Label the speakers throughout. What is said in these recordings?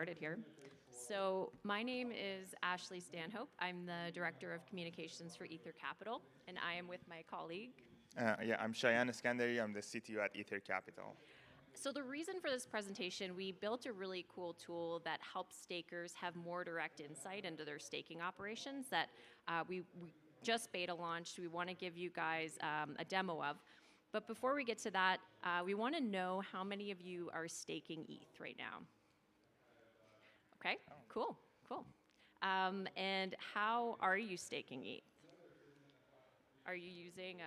Speaker 1: started here. So my name is Ashley Stanhope. I'm the Director of Communications for Ether Capital, and I am with my colleague.
Speaker 2: Yeah, I'm Shayan Iskandari. I'm the CTO at Ether Capital.
Speaker 1: So the reason for this presentation, we built a really cool tool that helps stakers have more direct insight into their staking operations that we just beta launched. We want to give you guys a demo of. But before we get to that, we want to know how many of you are staking ETH right now. Okay, cool, cool. And how are you staking ETH? Are you using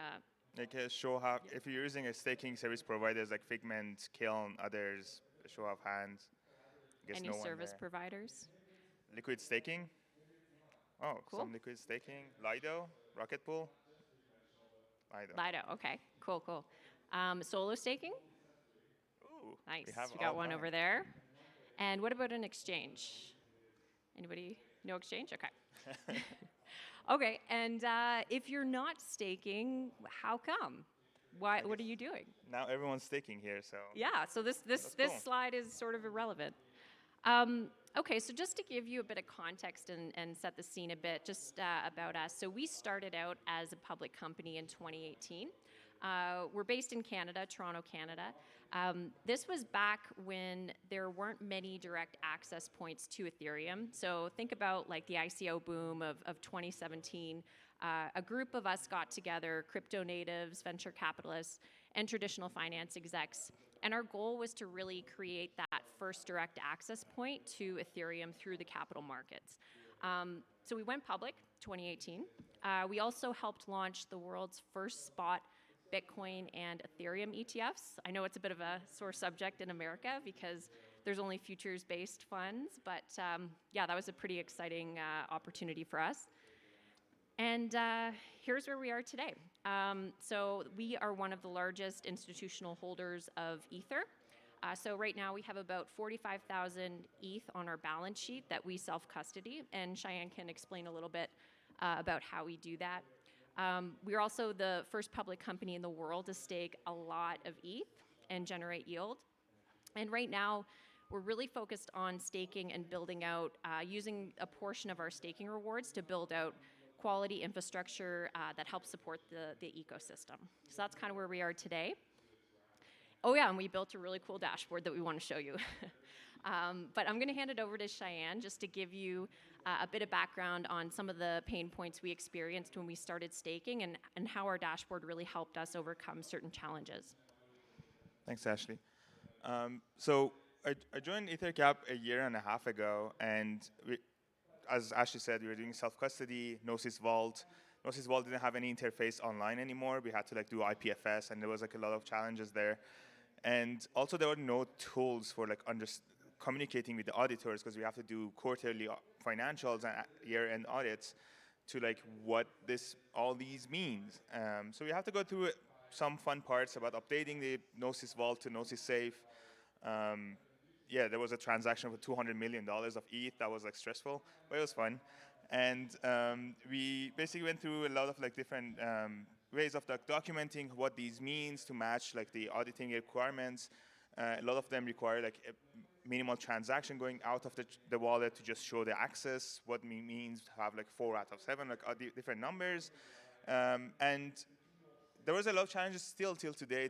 Speaker 2: Like if you're using a staking service providers like Figment, Kiln, others, show of hands. I guess
Speaker 1: any
Speaker 2: no one
Speaker 1: service
Speaker 2: there.
Speaker 1: providers?
Speaker 2: Liquid staking. Oh,
Speaker 1: Cool.
Speaker 2: some liquid staking. Lido, Rocket Pool. Lido.
Speaker 1: Lido, okay, cool, cool. Solo staking?
Speaker 2: Ooh, we
Speaker 1: Nice,
Speaker 2: have
Speaker 1: we got
Speaker 2: all
Speaker 1: one
Speaker 2: kind.
Speaker 1: over there. And what about an exchange? Anybody? No exchange? Okay. Okay, and if you're not staking, how come? Why?
Speaker 2: I
Speaker 1: What
Speaker 2: guess
Speaker 1: are you doing?
Speaker 2: now everyone's staking here, so
Speaker 1: Yeah, so this
Speaker 2: that's
Speaker 1: this this
Speaker 2: cool.
Speaker 1: slide is sort of irrelevant. Okay, so just to give you a bit of context and set the scene a bit, just about us. So we started out as a public company in 2018. We're based in Canada, Toronto, Canada. This was back when there weren't many direct access points to Ethereum. So think about like the ICO boom of 2017. A group of us got together, crypto natives, venture capitalists, and traditional finance execs. And our goal was to really create that first direct access point to Ethereum through the capital markets. So we went public 2018. We also helped launch the world's first spot Bitcoin and Ethereum ETFs. I know it's a bit of a sore subject in America because there's only futures-based funds, but yeah, that was a pretty exciting opportunity for us. And here's where we are today. So we are one of the largest institutional holders of Ether. So right now we have about 45,000 ETH on our balance sheet that we self-custody, and Cheyenne can explain a little bit about how we do that. We're also the first public company in the world to stake a lot of ETH and generate yield. And right now, we're really focused on staking and building out, using a portion of our staking rewards to build out quality infrastructure that helps support the ecosystem. So that's kind of where we are today. Oh yeah, and we built a really cool dashboard that we want to show you. But I'm going to hand it over to Cheyenne just to give you a bit of background on some of the pain points we experienced when we started staking and how our dashboard really helped us overcome certain challenges.
Speaker 2: Thanks, Ashley. So I joined EtherCap a year and a half ago, and as Ashley said, we were doing self-custody, Gnosis Vault. Gnosis Vault didn't have any interface online anymore. We had to like do IPFS, and there was like a lot of challenges there. And also there were no tools for like communicating with the auditors because we have to do quarterly financials and year-end audits to like what all these means. So we have to go through some fun parts about updating the Gnosis Vault to Gnosis Safe. Yeah, there was a transaction for $200 million of ETH that was like stressful, but it was fun. And we basically went through a lot of like different ways of like documenting what these means to match like the auditing requirements. A lot of them require like a minimal transaction going out of the wallet to just show the access, what means to have like 4 out of 7, like different numbers. And there was a lot of challenges still till today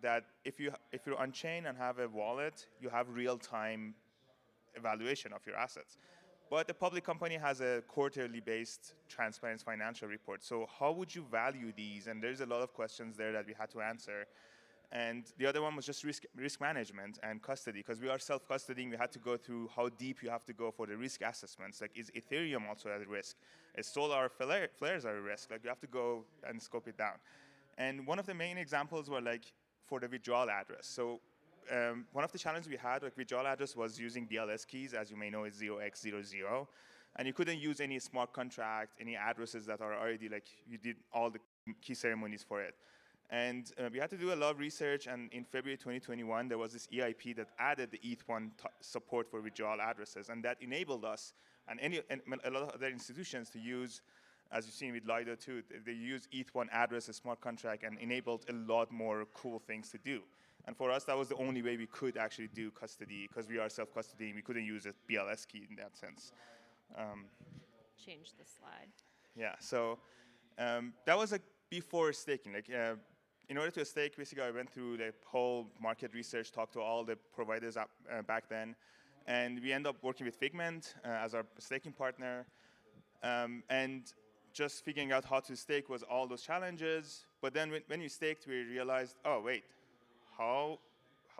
Speaker 2: that if you're on chain and have a wallet, you have real-time evaluation of your assets. But the public company has a quarterly based transparent financial report. So how would you value these? And there's a lot of questions there that we had to answer. And the other one was just risk management and custody. Because we are self-custodying, we had to go through how deep you have to go for the risk assessments. Like, is Ethereum also at risk? Is solar flares are a risk? Like, you have to go and scope it down. And one of the main examples were like for the withdrawal address. So one of the challenges we had with withdrawal address was using DLS keys. As you may know, it's 0x00. And you couldn't use any smart contract, any addresses that are already like, you did all the key ceremonies for it. And we had to do a lot of research, and in February 2021, there was this EIP that added the ETH1 support for withdrawal addresses, and that enabled us and a lot of other institutions to use, as you've seen with Lido too, they use ETH1 address, a smart contract, and enabled a lot more cool things to do. And for us, that was the only way we could actually do custody because we are self-custodying. We couldn't use a BLS key in that sense.
Speaker 1: Change the slide.
Speaker 2: Yeah, so that was like before staking. Like in order to stake, basically I went through the whole market research, talked to all the providers back then, and we ended up working with Figment as our staking partner, and just figuring out how to stake was all those challenges. But then when we staked, we realized, oh wait,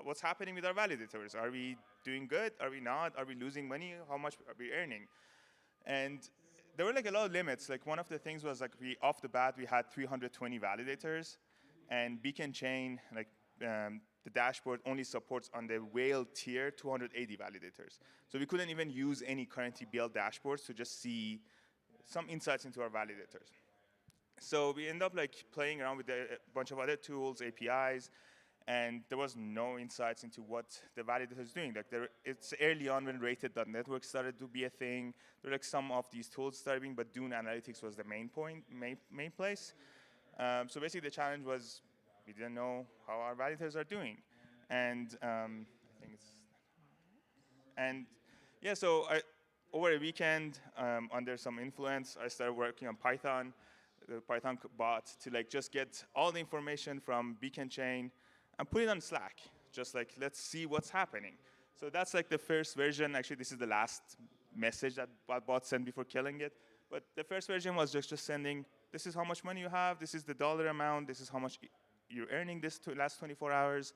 Speaker 2: what's happening with our validators? Are we doing good? Are we not? Are we losing money? How much are we earning? And there were like a lot of limits. Like one of the things was like off the bat we had 320 validators, and Beacon Chain, like the dashboard only supports on the whale tier 280 validators. So we couldn't even use any currently built dashboards to just see some insights into our validators. So we end up like playing around with a bunch of other tools, APIs, and there was no insights into what the validator is doing. Like it's early on when rated.network started to be a thing. There were like some of these tools starting, but Dune Analytics was the main place. So basically the challenge was we didn't know how our validators are doing. And I think it's, and yeah, so over a weekend, under some influence, I started working on Python, the Python bot, to like just get all the information from Beacon Chain and put it on Slack. Just like, let's see what's happening. So that's like the first version. Actually, this is the last message that bot sent before killing it. But the first version was just sending, this is how much money you have, this is the dollar amount, this is how much you're earning this last 24 hours.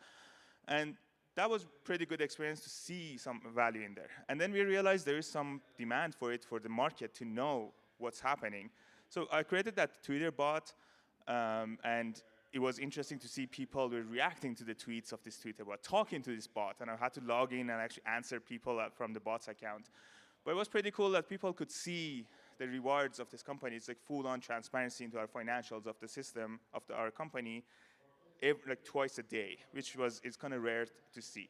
Speaker 2: And that was pretty good experience to see some value in there. And then we realized there is some demand for it for the market to know what's happening. So I created that Twitter bot, and it was interesting to see people were reacting to the tweets of this Twitter bot, talking to this bot, and I had to log in and actually answer people from the bot's account. But it was pretty cool that people could see the rewards of this company. It's like full-on transparency into our financials of the system of our company, like twice a day, which is kind of rare to see.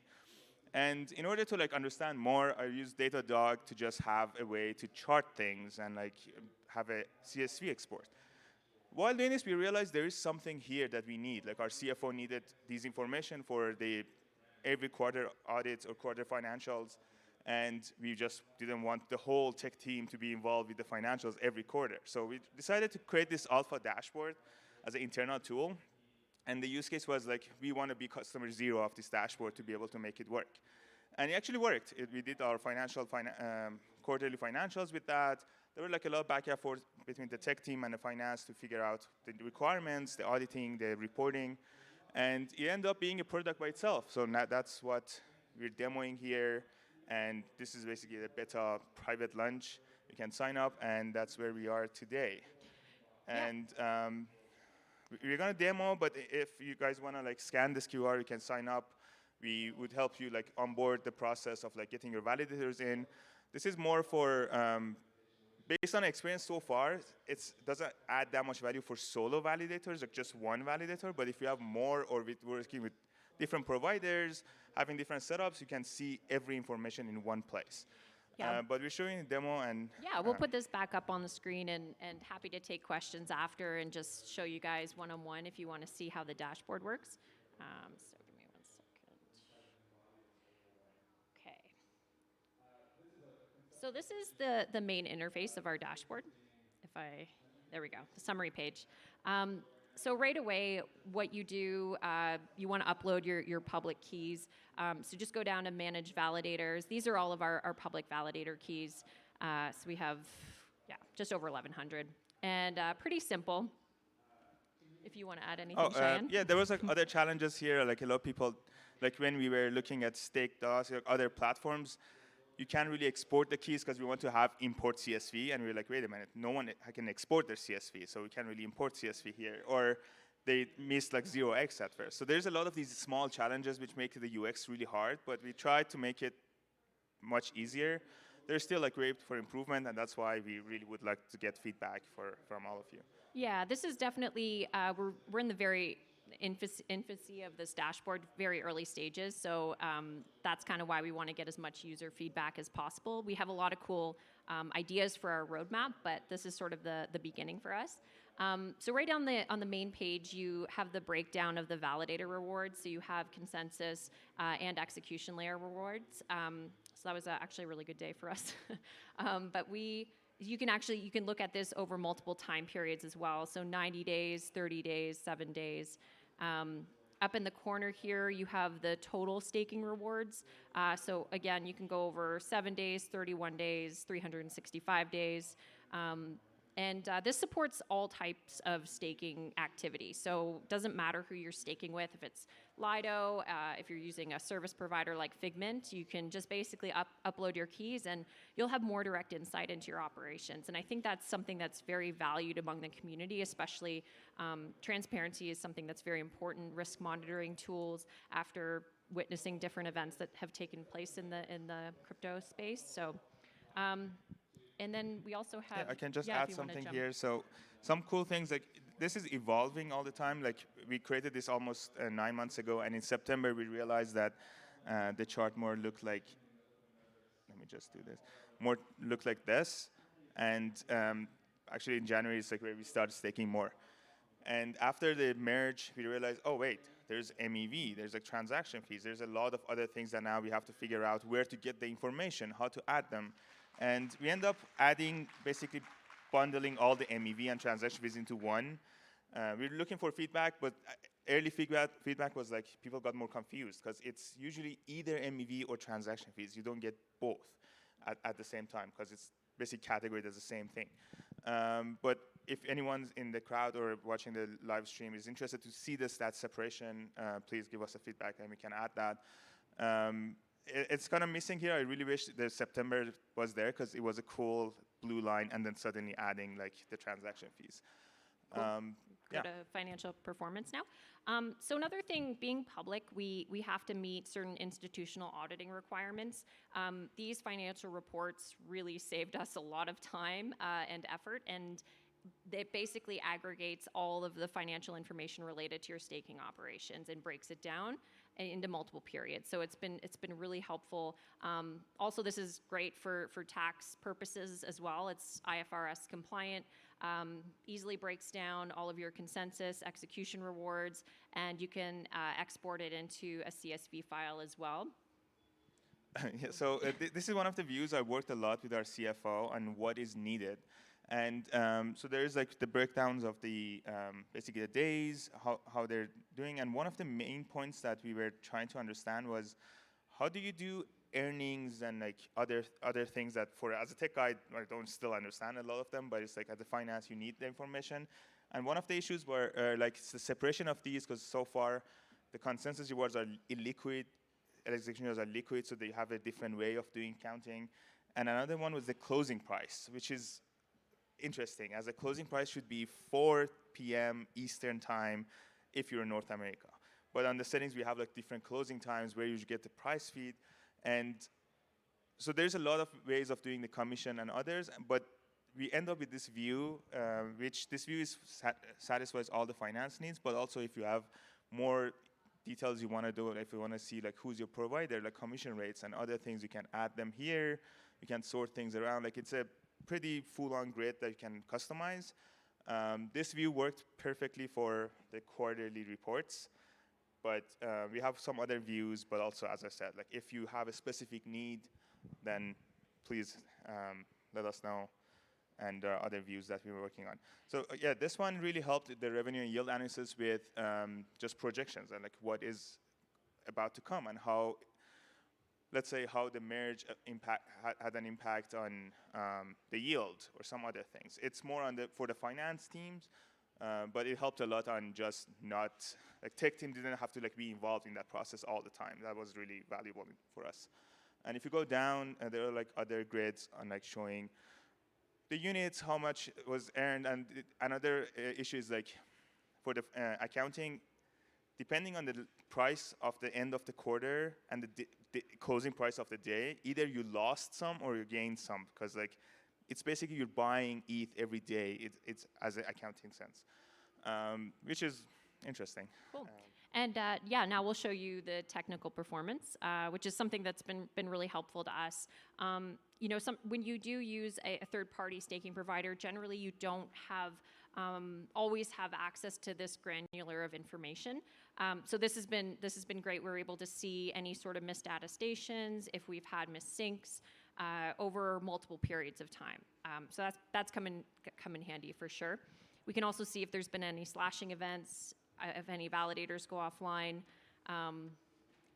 Speaker 2: And in order to like understand more, I used Datadog to just have a way to chart things and like have a CSV export. While doing this, we realized there is something here that we need. Like our CFO needed these information for the every quarter audits or quarter financials, and we just didn't want the whole tech team to be involved with the financials every quarter. So we decided to create this alpha dashboard as an internal tool. And the use case was like, we want to be customer zero of this dashboard to be able to make it work. And it actually worked. We did our quarterly financials with that. There were like a lot of back and forth between the tech team and the finance to figure out the requirements, the auditing, the reporting. And it ended up being a product by itself. So now that's what we're demoing here. And this is basically the beta private launch. You can sign up, and that's where we are today.
Speaker 1: Yeah.
Speaker 2: And we're gonna demo, but if you guys wanna like scan this QR, you can sign up. We would help you like onboard the process of like getting your validators in. This is more for, based on experience so far, it doesn't add that much value for solo validators, like just one validator, but if you have more or with working with different providers, having different setups, you can see every information in one place.
Speaker 1: Yeah.
Speaker 2: But we're showing a demo, and
Speaker 1: Yeah, we'll put this back up on the screen, and happy to take questions after and just show you guys one-on-one if you want to see how the dashboard works. So give me 1 second. Okay. So this is the main interface of our dashboard. There we go, the summary page. So right away, what you do, you want to upload your public keys. So just go down to Manage Validators. These are all of our public validator keys. So we have, just over 1,100. And pretty simple. If you want to add anything, Cheyenne.
Speaker 2: Yeah, there was like other challenges here. Like a lot of people, like when we were looking at Stake.us, like other platforms, you can't really export the keys because we want to have import CSV, and we're like, wait a minute, no one can export their CSV, so we can't really import CSV here. Or they missed like 0x at first. So there's a lot of these small challenges which make the UX really hard, but we tried to make it much easier. There's still like room for improvement, and that's why we really would like to get feedback from all of you.
Speaker 1: Yeah, this is definitely, we're in the very infancy of this dashboard, very early stages. So that's kind of why we want to get as much user feedback as possible. We have a lot of cool ideas for our roadmap, but this is sort of the beginning for us. So right on the main page, you have the breakdown of the validator rewards. So you have consensus and execution layer rewards. So that was actually a really good day for us. But you can look at this over multiple time periods as well. So 90 days, 30 days, 7 days. Up in the corner here, you have the total staking rewards. So again, you can go over 7 days, 31 days, 365 days. And this supports all types of staking activity. So it doesn't matter who you're staking with. If it's Lido, if you're using a service provider like Figment, you can just basically upload your keys and you'll have more direct insight into your operations. And I think that's something that's very valued among the community, especially transparency is something that's very important. Risk monitoring tools after witnessing different events that have taken place in the crypto space. So. And then we also have.
Speaker 2: Yeah, I can just
Speaker 1: if
Speaker 2: add
Speaker 1: you wanna
Speaker 2: something
Speaker 1: jump.
Speaker 2: here. So some cool things, like this is evolving all the time. Like we created this almost 9 months ago, and in September we realized that the chart more looked like, let me just do this, more looked like this. And actually in January it's like where we started staking more. And after the merge, we realized, oh wait, there's MEV, there's like transaction fees, there's a lot of other things that now we have to figure out where to get the information, how to add them. And we end up adding, basically bundling all the MEV and transaction fees into one. We're looking for feedback, but early feedback was like people got more confused because it's usually either MEV or transaction fees. You don't get both at the same time because it's basically categorized as the same thing. But if anyone's in the crowd or watching the live stream is interested to see that separation, please give us a feedback and we can add that. It's kind of missing here. I really wish the September was there because it was a cool blue line and then suddenly adding like the transaction fees.
Speaker 1: Cool.
Speaker 2: Yeah.
Speaker 1: Go to financial performance now. So another thing, being public, we have to meet certain institutional auditing requirements. These financial reports really saved us a lot of time and effort, and it basically aggregates all of the financial information related to your staking operations and breaks it down into multiple periods. So it's been really helpful. Also, this is great for tax purposes as well. It's IFRS compliant. Easily breaks down all of your consensus, execution rewards, and you can export it into a CSV file as well.
Speaker 2: Yeah, so this is one of the views I worked a lot with our CFO on what is needed. And so there's like the breakdowns of the basically the days, how they're doing. And one of the main points that we were trying to understand was how do you do earnings and like other things that as a tech guy, I don't still understand a lot of them, but it's like as a finance, you need the information. And one of the issues were like it's the separation of these because so far the consensus rewards are illiquid, execution rewards are liquid, so they have a different way of doing counting. And another one was the closing price, which is interesting, as a closing price should be 4 p.m. Eastern time if you're in North America. But on the settings, we have like different closing times where you get the price feed. And so there's a lot of ways of doing the commission and others, but we end up with this view, which this view is satisfies all the finance needs, but also if you have more details you want to do, if you want to see like who's your provider, like commission rates and other things, you can add them here. You can sort things around. Like it's a pretty full-on grid that you can customize. This view worked perfectly for the quarterly reports, but we have some other views, but also, as I said, like if you have a specific need, then please let us know, and there are other views that we were working on. So yeah, this one really helped the revenue and yield analysis with just projections and like what is about to come and how, let's say, how the merge had an impact on the yield or some other things. It's more on for the finance teams, but it helped a lot on just not, like tech team didn't have to like be involved in that process all the time. That was really valuable for us. And if you go down, there are like other grids on like showing the units, how much was earned, and another issue is like for the accounting, depending on the price of the end of the quarter and the closing price of the day, either you lost some or you gained some, because like it's basically you're buying ETH every day. It's as an accounting sense, which is interesting.
Speaker 1: Cool. And yeah, now we'll show you the technical performance, which is something that's been really helpful to us. You know, when you do use a third-party staking provider, generally you don't have always have access to this granular of information. So this has been great. We're able to see any sort of missed attestations, if we've had missed syncs over multiple periods of time. So that's come in handy for sure. We can also see if there's been any slashing events, if any validators go offline.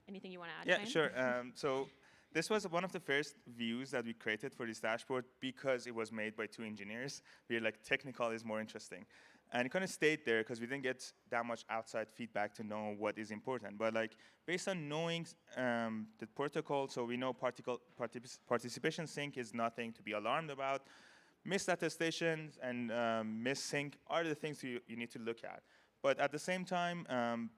Speaker 1: Anything you want to add,
Speaker 2: Yeah,
Speaker 1: Ryan?
Speaker 2: sure. So this was one of the first views that we created for this dashboard because it was made by two engineers. We were like, technical is more interesting. And it kind of stayed there because we didn't get that much outside feedback to know what is important. But like, based on knowing the protocol, so we know participation sync is nothing to be alarmed about. Missed attestations and missed sync are the things you need to look at. But at the same time,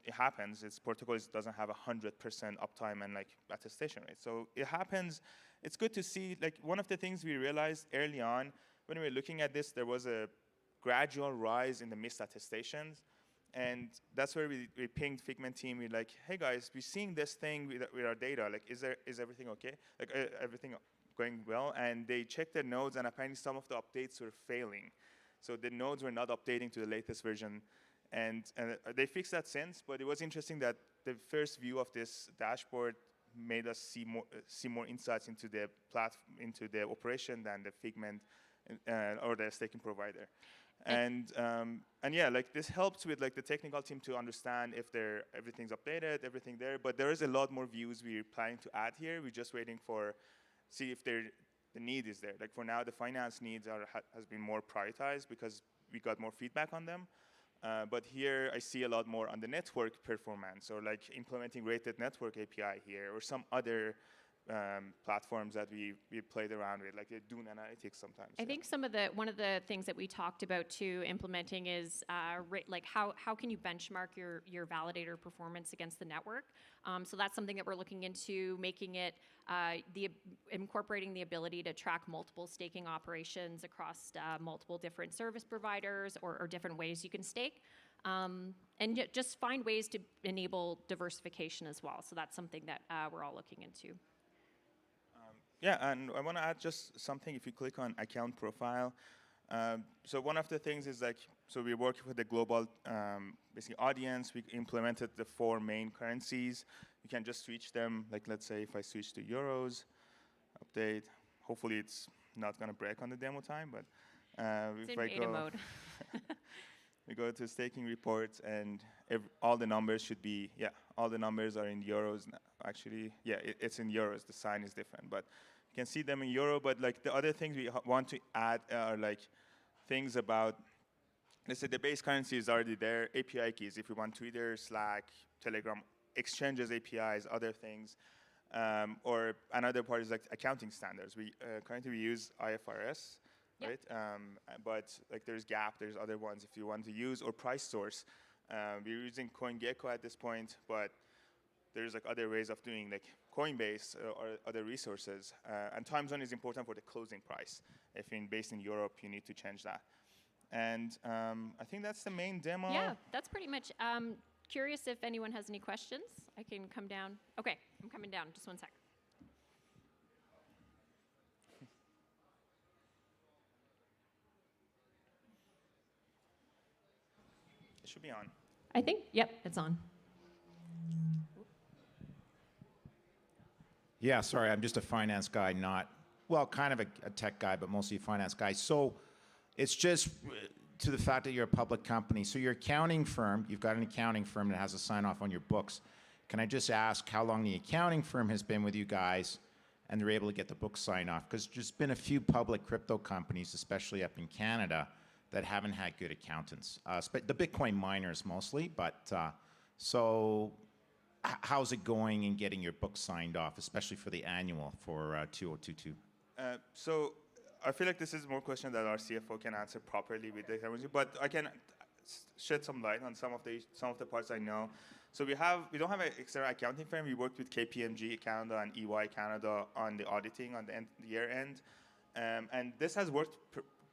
Speaker 2: it happens. Its protocol doesn't have 100% uptime and like attestation rate. So it happens. It's good to see. Like one of the things we realized early on when we were looking at this, there was a gradual rise in the missed attestations. And that's where we pinged Figment team. We're like, hey guys, we're seeing this thing with our data. Like, is everything okay? Like everything going well? And they checked their nodes, and apparently some of the updates were failing. So the nodes were not updating to the latest version. And they fixed that since, but it was interesting that the first view of this dashboard made us see more insights into the into the operation than the Figment or the staking provider. And yeah, like this helps with like the technical team to understand if everything's updated, everything there. But there is a lot more views we're planning to add here. We're just waiting for see if the need is there. Like for now, the finance needs has been more prioritized because we got more feedback on them. But here I see a lot more on the network performance, or like implementing rated network API here, or some other platforms that we played around with, like Dune Analytics sometimes.
Speaker 1: I think one of the things that we talked about too implementing is like how can you benchmark your validator performance against the network. So that's something that we're looking into, making it incorporating the ability to track multiple staking operations across multiple different service providers or different ways you can stake. And just find ways to enable diversification as well. So that's something that we're all looking into.
Speaker 2: Yeah, and I want to add just something. If you click on account profile, so one of the things is like, so we work with the global basically audience. We implemented the 4 main currencies. You can just switch them. Like let's say if I switch to euros, update. Hopefully it's not going to break on the demo time, but
Speaker 1: It's
Speaker 2: if
Speaker 1: in
Speaker 2: I
Speaker 1: beta
Speaker 2: go,
Speaker 1: mode.
Speaker 2: we go to staking reports, and all the numbers should be, yeah, all the numbers are in euros now. Actually, yeah, it's in euros. The sign is different, but you can see them in euro. But like the other things we want to add are like things about, let's say the base currency is already there. API keys, if we want Twitter, Slack, Telegram, exchanges, APIs, other things. Or another part is like accounting standards. We currently we use IFRS.
Speaker 1: Yep.
Speaker 2: Right? But like there's GAAP, there's other ones if you want to use, or price source. We're using CoinGecko at this point, but there's like other ways of doing like Coinbase or other resources. And time zone is important for the closing price. If based in Europe, you need to change that. And I think that's the main demo.
Speaker 1: Yeah, that's pretty much. Curious if anyone has any questions. I can come down. Okay, I'm coming down. Just one sec.
Speaker 2: It should be on.
Speaker 1: I think, yep, it's on.
Speaker 3: Yeah, sorry, I'm just a finance guy, kind of a tech guy, but mostly a finance guy. So it's just to the fact that you're a public company. So your accounting firm, you've got an accounting firm that has a sign off on your books. Can I just ask how long the accounting firm has been with you guys and they're able to get the books signed off? Because there's been a few public crypto companies, especially up in Canada, that haven't had good accountants. The Bitcoin miners mostly, but so how's it going in getting your book signed off, especially for the annual for 2022?
Speaker 2: So I feel like this is more question that our CFO can answer properly with data, but I can shed some light on some of the parts I know. So we don't have an external accounting firm. We worked with KPMG Canada and EY Canada on the auditing on the year end, and this has worked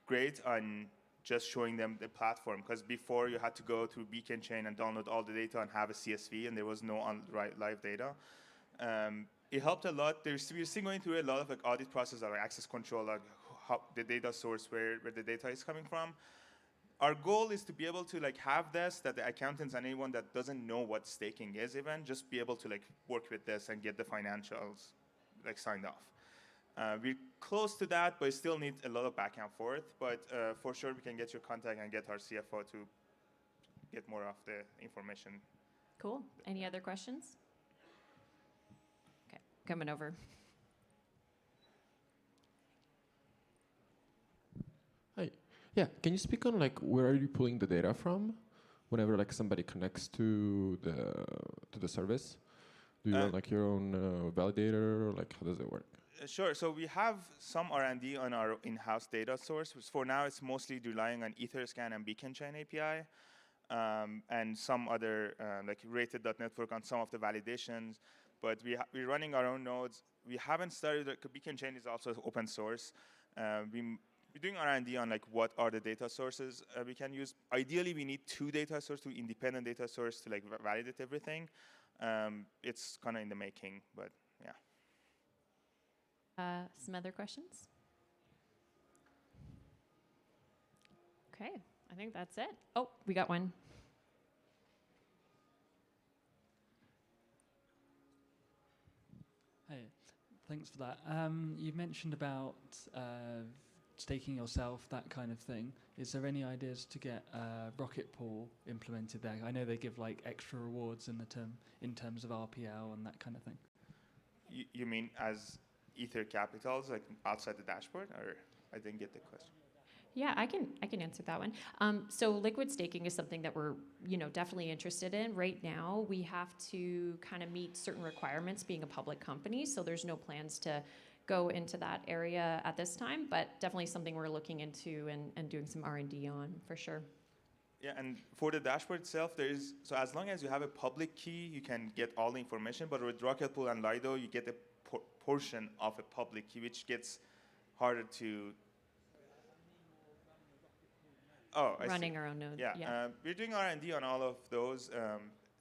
Speaker 2: great on just showing them the platform, because before you had to go through Beacon Chain and download all the data and have a CSV, and there was no live data. It helped a lot. We're still going through a lot of like audit process, like access control, like how the data source, where the data is coming from. our goal is to be able to like have this, that the accountants and anyone that doesn't know what staking is even just be able to like work with this and get the financials like signed off. We're close to that, but still need a lot of back and forth. But for sure, we can get your contact and get our CFO to get more of the information.
Speaker 1: Cool. Any other questions? Okay, coming over.
Speaker 4: Hi. Yeah, can you speak on like where are you pulling the data from whenever like somebody connects to the service? Do you run like your own validator, or like how does it work?
Speaker 2: Sure. So we have some R&D on our in-house data source. For now, it's mostly relying on Etherscan and Beacon Chain API, and some other like rated.network on some of the validations. But we're running our own nodes. We haven't started. Beacon Chain is also open source. We're doing R&D on like what are the data sources we can use. Ideally, we need 2 data sources, 2 independent data sources to like validate everything. It's kind of in the making, but yeah.
Speaker 1: Some other questions? Okay, I think that's it. Oh, we got one.
Speaker 5: Hey, thanks for that. You mentioned about staking yourself, that kind of thing. Is there any ideas to get Rocket Pool implemented there? I know they give like extra rewards in terms of RPL and that kind of thing.
Speaker 2: You mean as Ether capitals, like outside the dashboard, or I didn't get the question.
Speaker 1: Yeah, I can answer that one. So liquid staking is something that we're definitely interested in. Right now, we have to kind of meet certain requirements being a public company, so there's no plans to go into that area at this time, but definitely something we're looking into and doing some R&D on for sure.
Speaker 2: Yeah, and for the dashboard itself, so as long as you have a public key, you can get all the information, but with Rocket Pool and Lido, you get a portion of a public key, which gets harder to... Oh, I
Speaker 1: Running
Speaker 2: see.
Speaker 1: our own node.
Speaker 2: Yeah, we're doing R&D on all of those.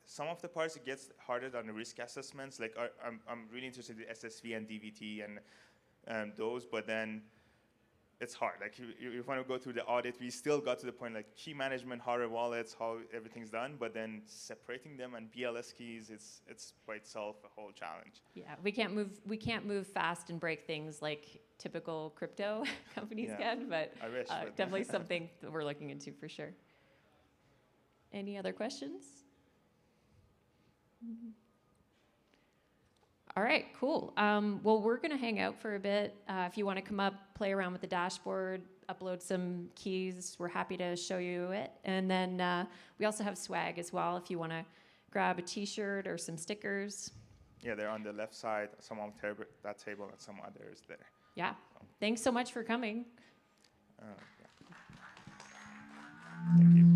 Speaker 2: Some of the parts, it gets harder on the risk assessments. Like I'm really interested in SSV and DVT and those, but then it's hard. Like you want to go through the audit, we still got to the point like key management, hardware wallets, how everything's done, but then separating them and BLS keys, it's by itself a whole challenge.
Speaker 1: Yeah, we can't move fast and break things like typical crypto companies can, but
Speaker 2: I wish, but
Speaker 1: definitely something that we're looking into for sure. Any other questions? All right, cool. Well, we're going to hang out for a bit. If you want to come up, play around with the dashboard, upload some keys, we're happy to show you it. And then we also have swag as well if you want to grab a T-shirt or some stickers.
Speaker 2: Yeah, they're on the left side, some on that table and some others there.
Speaker 1: Yeah. Thanks so much for coming.
Speaker 2: Thank you.